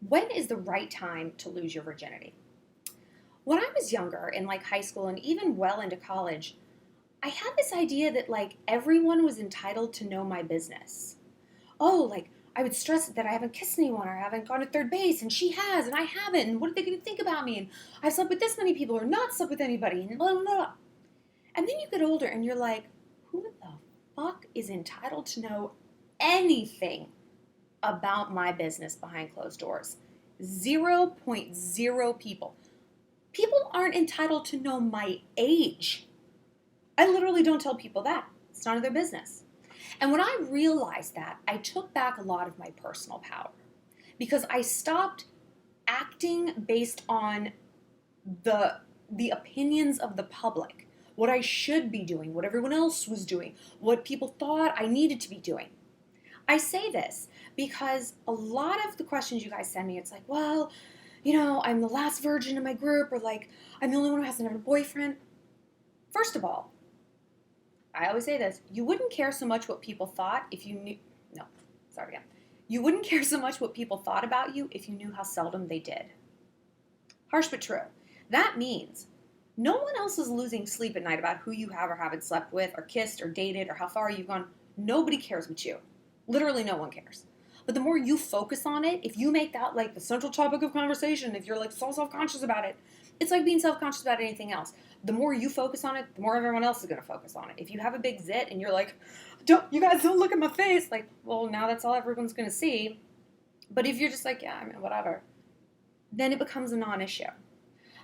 When is the right time to lose your virginity? When I was younger, in like high school and even well into college, I had this idea that like everyone was entitled to know my business. Oh, like I would stress that I haven't kissed anyone or I haven't gone to third base and she has and I haven't. And what are they going to think about me? And I've slept with this many people or not slept with anybody and blah, blah, blah. And then you get older and you're like, who the fuck is entitled to know anything about my business behind closed doors? 0.0 people. People aren't entitled to know my age. I literally don't tell people that. It's none of their business. And when I realized that, I took back a lot of my personal power because I stopped acting based on the opinions of the public, what I should be doing, what everyone else was doing, what people thought I needed to be doing. I say this because a lot of the questions you guys send me, it's like, well, I'm the last virgin in my group, or like, I'm the only one who hasn't had a boyfriend. First of all, I always say this, you wouldn't care so much what people thought if you knew, no, sorry again. You wouldn't care so much what people thought about you if you knew how seldom they did. Harsh but true. That means no one else is losing sleep at night about who you have or haven't slept with, or kissed, or dated, or how far you've gone. Nobody cares but you. Literally no one cares. But the more you focus on it, if you make that like the central topic of conversation, if you're like so self-conscious about it, it's like being self-conscious about anything else. The more you focus on it, the more everyone else is going to focus on it. If you have a big zit and you're like, you guys don't look at my face, like, well, now that's all everyone's going to see. But if you're just like, yeah, I mean, whatever, then it becomes a non-issue.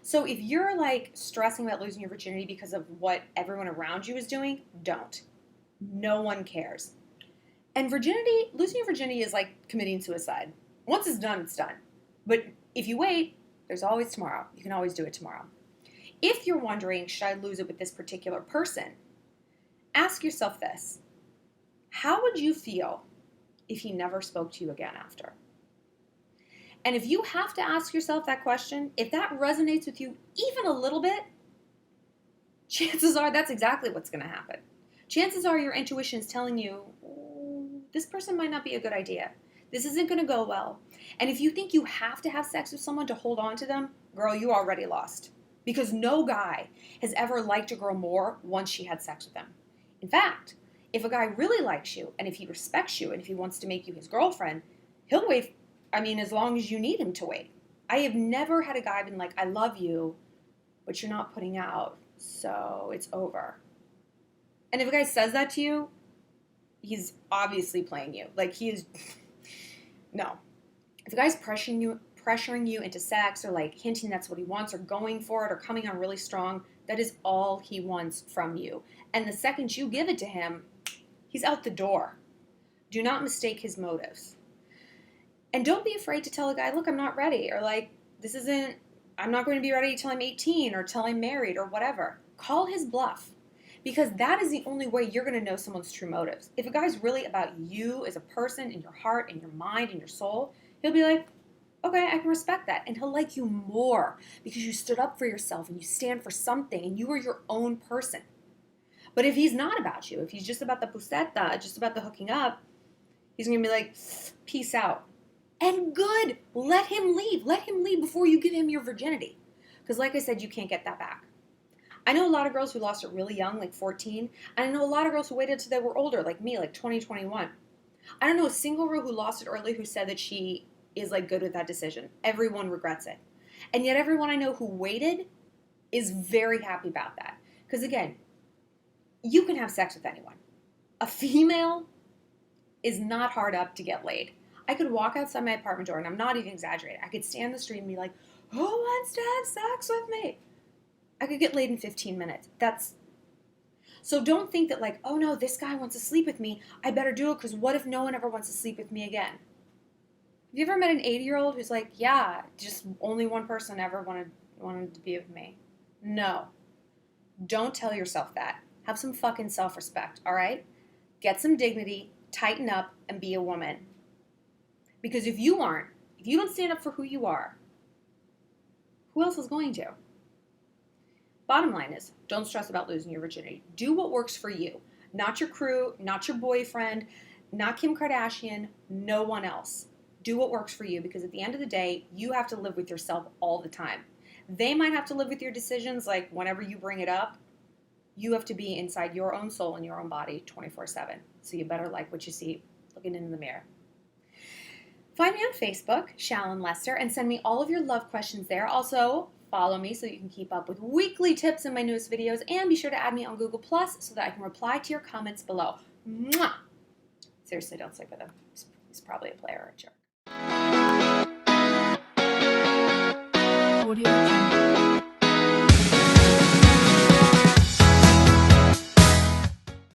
So if you're like stressing about losing your virginity because of what everyone around you is doing, don't. No one cares. And losing your virginity is like committing suicide. Once it's done, it's done. But if you wait, there's always tomorrow. You can always do it tomorrow. If you're wondering, should I lose it with this particular person? Ask yourself this. How would you feel if he never spoke to you again after? And if you have to ask yourself that question, if that resonates with you even a little bit, chances are that's exactly what's going to happen. Chances are your intuition is telling you, this person might not be a good idea. This isn't going to go well. And if you think you have to have sex with someone to hold on to them, girl, you already lost. Because no guy has ever liked a girl more once she had sex with them. In fact, if a guy really likes you, and if he respects you, and if he wants to make you his girlfriend, he'll wait, as long as you need him to wait. I have never had a guy been like, I love you, but you're not putting out, so it's over. And if a guy says that to you, he's obviously playing you. Like, he is, no. If a guy's pressuring you into sex, or like hinting that's what he wants, or going for it, or coming on really strong, that is all he wants from you. And the second you give it to him, he's out the door. Do not mistake his motives. And don't be afraid to tell a guy, look, I'm not ready, or like, I'm not going to be ready till I'm 18, or till I'm married, or whatever. Call his bluff. Because that is the only way you're going to know someone's true motives. If a guy's really about you as a person, in your heart, in your mind, in your soul, he'll be like, okay, I can respect that. And he'll like you more because you stood up for yourself and you stand for something and you are your own person. But if he's not about you, if he's just about the puseta, just about the hooking up, he's going to be like, peace out. And good, let him leave. Let him leave before you give him your virginity. Because like I said, you can't get that back. I know a lot of girls who lost it really young, like 14. And I know a lot of girls who waited until they were older, like me, like 20, 21. I don't know a single girl who lost it early who said that she is like good with that decision. Everyone regrets it. And yet everyone I know who waited is very happy about that. Because again, you can have sex with anyone. A female is not hard up to get laid. I could walk outside my apartment door, and I'm not even exaggerating. I could stand in the street and be like, who wants to have sex with me? I could get laid in 15 minutes. So don't think that like, oh no, this guy wants to sleep with me. I better do it because what if no one ever wants to sleep with me again? Have you ever met an 80-year-old who's like, yeah, just only one person ever wanted to be with me? No. Don't tell yourself that. Have some fucking self-respect, all right? Get some dignity, tighten up, and be a woman. Because if you don't stand up for who you are, who else is going to? Bottom line is, don't stress about losing your virginity. Do what works for you. Not your crew, not your boyfriend, not Kim Kardashian, no one else. Do what works for you, because at the end of the day, you have to live with yourself all the time. They might have to live with your decisions, like whenever you bring it up, you have to be inside your own soul and your own body 24/7. So you better like what you see looking in the mirror. Find me on Facebook, Shallon Lester, and send me all of your love questions there. Also, follow me so you can keep up with weekly tips in my newest videos, and be sure to add me on Google Plus so that I can reply to your comments below. Mwah! Seriously, don't sleep with him. He's probably a player or a jerk. Audio